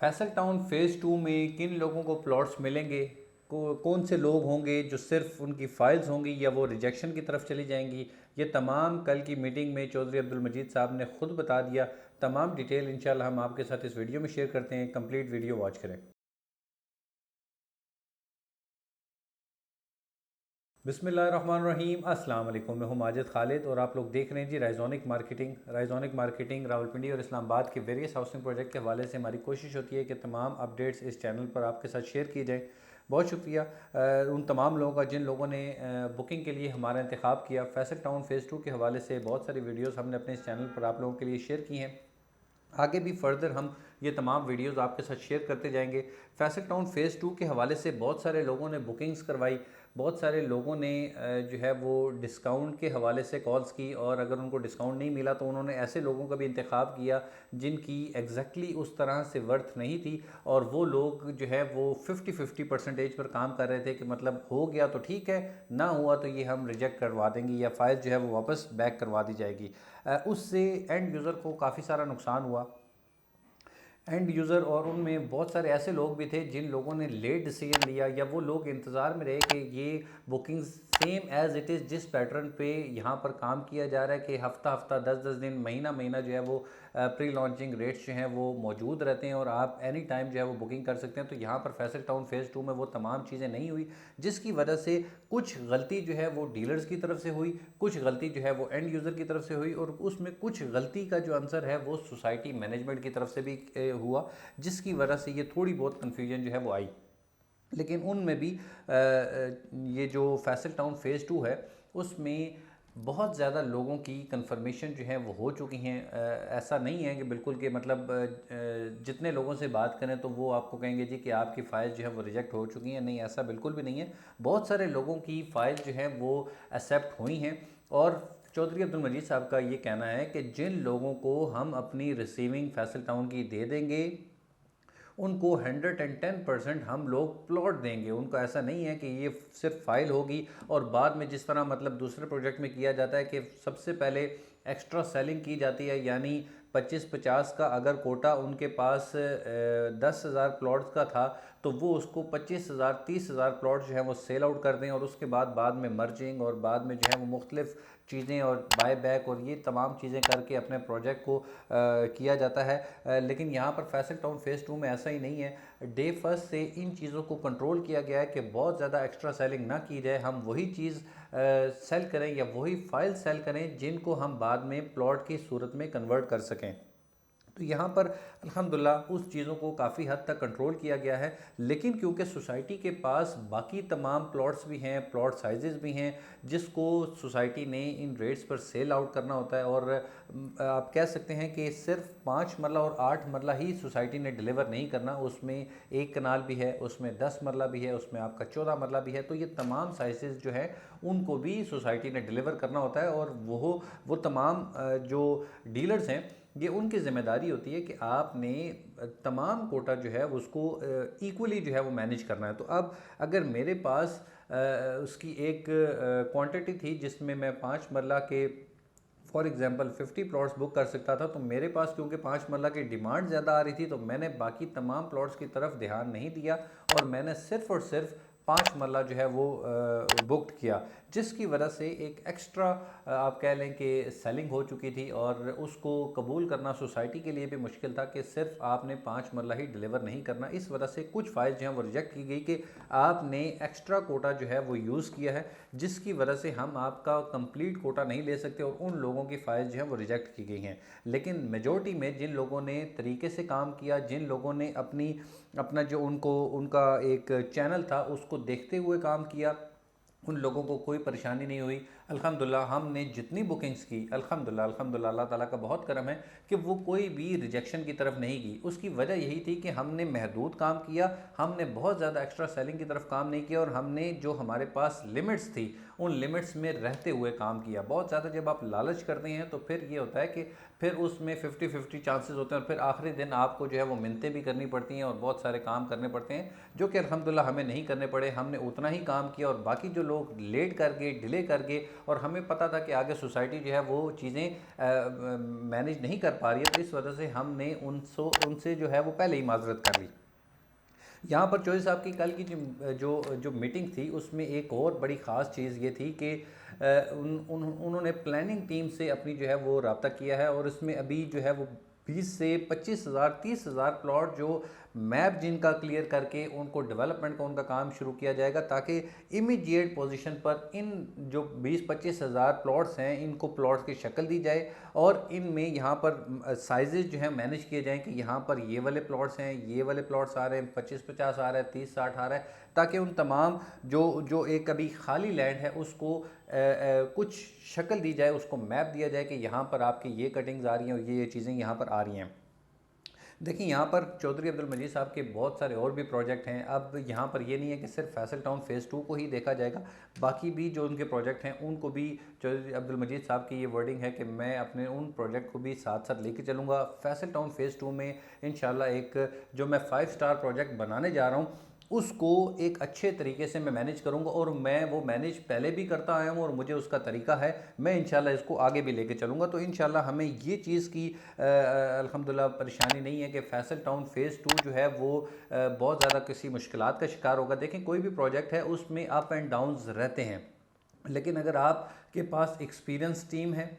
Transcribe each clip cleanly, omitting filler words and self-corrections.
Faisal town phase 2 में किन लोगों को प्लॉट्स मिलेंगे, कौन से लोग होंगे जो सिर्फ उनकी फ़ाइल्स होंगी या वो रिजेक्शन की तरफ चली जाएंगी, ये तमाम कल की मीटिंग में चौधरी अब्दुल मजीद साहब ने ख़ुद बता दिया। तमाम डिटेल इंशाल्लाह हम आपके साथ इस वीडियो में शेयर करते हैं। कंप्लीट वीडियो वॉच करें। बिस्मिल्लाहिर्रहमानिर्रहीम, अस्सलाम वालेकुम। मैं हूं माजिद खालिद और आप लोग देख रहे हैं जी राइजोनिक मार्केटिंग रावलपिंडी और इस्लामाबाद के वेरियस हाउसिंग प्रोजेक्ट के हवाले से हमारी कोशिश होती है कि तमाम अपडेट्स इस चैनल पर आपके साथ शेयर की जाए। बहुत शुक्रिया उन तमाम लोगों का जिन लोगों ने बुकिंग के लिए हमारा इंतखाब किया। फैसल टाउन फ़ेज़ 2 के हवाले से बहुत सारी वीडियोस हमने अपने इस चैनल पर आप लोगों के लिए शेयर की हैं। आगे भी फर्दर हम ये तमाम वीडियोस आपके साथ शेयर करते जाएंगे। फैसल टाउन फ़ेज़ 2 के हवाले से बहुत सारे लोगों ने बुकिंग्स करवाई, बहुत सारे लोगों ने जो है वो डिस्काउंट के हवाले से कॉल्स की, और अगर उनको डिस्काउंट नहीं मिला तो उन्होंने ऐसे लोगों का भी इंतखाब किया जिनकी एग्जैक्टली उस तरह से वर्थ नहीं थी, और वो लोग जो है वो 50-50% पर काम कर रहे थे कि मतलब हो गया तो ठीक है, ना हुआ तो ये हम रिजेक्ट करवा देंगे या फाइल जो है वो वापस बैक करवा दी जाएगी। उससे एंड यूज़र को काफ़ी सारा नुकसान हुआ, एंड यूज़र, और उनमें बहुत सारे ऐसे लोग भी थे जिन लोगों ने लेट डिसीजन लिया, या वो लोग इंतज़ार में रहे कि ये booking same as it is जिस पैटर्न पे यहाँ पर काम किया जा रहा है कि हफ़्ता हफ़्ता 10-10 दिन महीना महीना जो है वो प्री लॉन्चिंग रेट्स जो हैं वो मौजूद रहते हैं और आप एनी टाइम जो है वो बुकिंग कर सकते हैं। तो यहाँ पर फैसल टाउन फ़ेज़ 2 में वो तमाम चीज़ें नहीं हुई, जिसकी वजह से कुछ गलती जो है वो डीलर्स की तरफ से हुई, कुछ गलती जो है वो एंड यूज़र की तरफ से हुई, और उसमें कुछ गलती का जो आंसर है वो सोसाइटी मैनेजमेंट की तरफ से भी हुआ, जिसकी वजह से ये थोड़ी बहुत कन्फ्यूजन जो है वो आई। लेकिन उनमें भी ये जो फैसल टाउन फ़ेज़ 2 है उसमें बहुत ज़्यादा लोगों की कंफर्मेशन जो है वो हो चुकी हैं। ऐसा नहीं है कि बिल्कुल कि मतलब जितने लोगों से बात करें तो वो आपको कहेंगे जी कि आपकी फ़ाइल जो है वो रिजेक्ट हो चुकी हैं। नहीं, ऐसा बिल्कुल भी नहीं है। बहुत सारे लोगों की फ़ाइल जो है वो एक्सेप्ट हुई हैं, और चौधरी अब्दुल मजीद साहब का ये कहना है कि जिन लोगों को हम अपनी रिसीविंग फैसल टाउन की दे देंगे उनको 110% हम लोग प्लॉट देंगे। उनको ऐसा नहीं है कि ये सिर्फ फाइल होगी और बाद में जिस तरह मतलब दूसरे प्रोजेक्ट में किया जाता है कि सबसे पहले एक्स्ट्रा सेलिंग की जाती है, यानी 25-50 का अगर कोटा उनके पास 10,000 प्लॉट्स का था तो वो उसको 25,000 30,000 प्लॉट जो है वो सेल आउट कर दें, और उसके बाद में मर्जिंग और बाद में जो है वो मुख्तलिफ चीज़ें और बाय बैक और ये तमाम चीज़ें करके अपने प्रोजेक्ट को किया जाता है। लेकिन यहाँ पर फैसल टाउन फ़ेज़ 2 में ऐसा ही नहीं है। डे फर्स्ट से इन चीज़ों को कंट्रोल किया गया है कि बहुत ज़्यादा एक्स्ट्रा सेलिंग ना की जाए, हम वही चीज़ सेल करें या वही फाइल सेल करें जिनको हम बाद में प्लॉट की सूरत में कन्वर्ट कर सकें। तो यहाँ पर अल्हम्दुलिल्लाह उस चीज़ों को काफ़ी हद तक कंट्रोल किया गया है। लेकिन क्योंकि सोसाइटी के पास बाकी तमाम प्लॉट्स भी हैं, प्लॉट साइजेस भी हैं, जिसको सोसाइटी ने इन रेट्स पर सेल आउट करना होता है, और आप कह सकते हैं कि सिर्फ 5 मरला और 8 मरला ही सोसाइटी ने डिलीवर नहीं करना, उसमें 1 कनाल भी है, उसमें 10 मरला भी है, उसमें आपका 14 मरला भी है। तो ये तमाम साइजेस जो हैं उनको भी सोसाइटी ने डिलीवर करना होता है, और वो तमाम जो डीलर्स हैं ये उनकी ज़िम्मेदारी होती है कि आपने तमाम कोटा जो है उसको इक्वली जो है वो मैनेज करना है। तो अब अगर मेरे पास उसकी एक क्वांटिटी थी जिसमें मैं 5 मरला के फॉर एग्जांपल 50 प्लॉट्स बुक कर सकता था, तो मेरे पास क्योंकि 5 मरला की डिमांड ज़्यादा आ रही थी तो मैंने बाकी तमाम प्लॉट्स की तरफ ध्यान नहीं दिया, और मैंने सिर्फ और सिर्फ 5 मरला जो है वो बुकड किया, जिसकी वजह से एक एक्स्ट्रा आप कह लें कि सेलिंग हो चुकी थी, और उसको कबूल करना सोसाइटी के लिए भी मुश्किल था कि सिर्फ आपने 5 मरला ही डिलीवर नहीं करना। इस वजह से कुछ फाइल जो हैं वो रिजेक्ट की गई कि आपने एक्स्ट्रा कोटा जो है वो यूज़ किया है, जिसकी वजह से हम आपका कंप्लीट कोटा नहीं ले सकते, और उन लोगों की फ़ाइल जो है वो रिजेक्ट की गई हैं। लेकिन मेजॉरिटी में जिन लोगों ने तरीके से काम किया, जिन लोगों ने अपना जो उनका एक चैनल था उसको देखते हुए काम किया, उन लोगों को कोई परेशानी नहीं हुई। अल्हम्दुलिल्लाह हमने जितनी बुकिंग्स की, अल्हम्दुलिल्लाह अल्लाह ताला का बहुत करम है कि वो कोई भी रिजेक्शन की तरफ नहीं गई। उसकी वजह यही थी कि हमने महदूद काम किया, हमने बहुत ज़्यादा एक्स्ट्रा सेलिंग की तरफ काम नहीं किया, और हमने जो हमारे पास लिमिट्स थी उन लिमिट्स में रहते हुए काम किया। बहुत ज़्यादा जब आप लालच करते हैं तो फिर ये होता है कि फिर उसमें 50-50 चांसेस होते हैं, और फिर आखिरी दिन आपको जो है वो मिन्नतें भी करनी पड़ती हैं और बहुत सारे काम करने पड़ते हैं, जो कि अल्हम्दुलिल्लाह हमें नहीं करने पड़े। हमने उतना ही काम किया, और बाकी जो लोग लेट कर गए, डिले कर गए, और हमें पता था कि आगे सोसाइटी जो है वो चीज़ें मैनेज नहीं कर पा रही है, तो इस वजह से हमने उनसे जो है वो पहले ही माजरत कर ली। यहाँ पर चौधरी साहब की कल की जो मीटिंग थी उसमें एक और बड़ी ख़ास चीज़ ये थी कि उन्होंने प्लानिंग टीम से अपनी जो है वो रब्ता किया है, और इसमें अभी जो है वो 20 से 25,000 30,000 प्लॉट जो मैप जिनका क्लियर करके उनको डेवलपमेंट का उनका काम शुरू किया जाएगा, ताकि इमीडिएट पोजीशन पर इन जो 20-25,000 प्लॉट्स हैं इनको प्लॉट्स की शक्ल दी जाए, और इनमें यहाँ पर साइजेज जो हैं मैनेज किए जाएँ कि यहाँ पर ये वाले प्लॉट्स हैं, ये वाले प्लॉट्स आ रहे हैं, 25-50 आ रहा है, 30-60 आ रहा है, ताकि उन तमाम जो एक अभी खाली लैंड है उसको कुछ शक्ल दी जाए, उसको मैप दिया जाए कि यहाँ पर आपकी ये कटिंग्स आ रही हैं और ये चीज़ें यहाँ पर आ रही हैं। देखिए यहाँ पर चौधरी अब्दुल मजीद साहब के बहुत सारे और भी प्रोजेक्ट हैं। अब यहाँ पर ये नहीं है कि सिर्फ फैसल टाउन फ़ेज़ 2 को ही देखा जाएगा, बाकी भी जो उनके प्रोजेक्ट हैं उनको भी चौधरी अब्दुल मजीद साहब की ये वर्डिंग है कि मैं अपने उन प्रोजेक्ट को भी साथ साथ लेके चलूँगा। फैसल टाउन फ़ेज़ 2 में इंशाल्लाह एक जो मैं 5 स्टार प्रोजेक्ट बनाने जा रहा हूँ उसको एक अच्छे तरीके से मैं मैनेज करूंगा, और मैं वो मैनेज पहले भी करता आया हूँ और मुझे उसका तरीका है, मैं इंशाल्लाह इसको आगे भी लेके चलूँगा। तो इंशाल्लाह हमें ये चीज़ की अल्हम्दुलिल्लाह परेशानी नहीं है कि फैसल टाउन फ़ेज़ 2 जो है वो बहुत ज़्यादा किसी मुश्किलात का शिकार होगा। देखें कोई भी प्रोजेक्ट है उसमें अप एंड डाउन्स रहते हैं, लेकिन अगर आपके पास एक्सपीरियंस टीम है,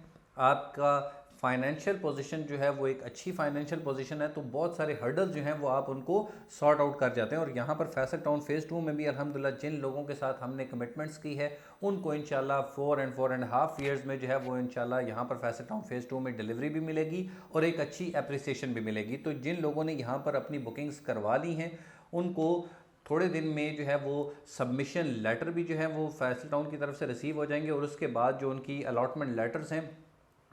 आपका फाइनेंशियल पोजीशन जो है वो एक अच्छी फाइनेंशियल पोजीशन है, तो बहुत सारे हर्डल्स जो हैं वो आप उनको सॉर्ट आउट कर जाते हैं। और यहाँ पर फैसल टाउन फ़ेज़ 2 में भी अल्हम्दुलिल्लाह जिन लोगों के साथ हमने कमिटमेंट्स की है उनको इंशाल्लाह 4.5 ईयर्स में जो है वो इंशाल्लाह यहाँ पर फैसल टाउन फ़ेज़ 2 में डिलीवरी भी मिलेगी और एक अच्छी अप्रिसिएशन भी मिलेगी। तो जिन लोगों ने यहाँ पर अपनी बुकिंग्स करवा ली हैं उनको थोड़े दिन में जो है वो सबमिशन लेटर भी जो है वो फैसल टाउन की तरफ से रिसीव हो जाएंगे, और उसके बाद जो उनकी अलॉटमेंट लेटर्स हैं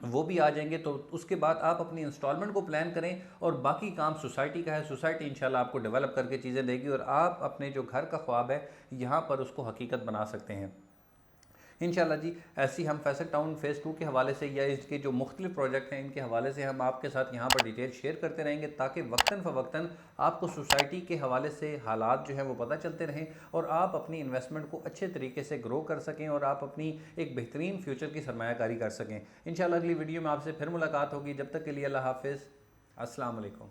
वो भी आ जाएंगे। तो उसके बाद आप अपनी इंस्टॉलमेंट को प्लान करें, और बाकी काम सोसाइटी का है, सोसाइटी इंशाल्लाह आपको डेवलप करके चीज़ें देगी और आप अपने जो घर का ख्वाब है यहाँ पर उसको हकीकत बना सकते हैं इंशाल्लाह जी। ऐसी हम फैसल टाउन फ़ेज़ 2 के हवाले से या इसके जो मुख्तलिफ प्रोजेक्ट हैं इनके हवाले से हम आपके साथ यहाँ पर डिटेल शेयर करते रहेंगे, ताकि वक्तन फ़वक्तन आपको सोसाइटी के हवाले से हालात जो हैं वो पता चलते रहें और आप अपनी इन्वेस्टमेंट को अच्छे तरीके से ग्रो कर सकें और आप अपनी एक बेहतरीन फ्यूचर की सरमायाकारी कर सकें। इंशाल्लाह अगली वीडियो में आपसे फिर मुलाकात होगी। जब तक के लिए अल्लाह हाफ़िज़, अस्सलाम वालेकुम।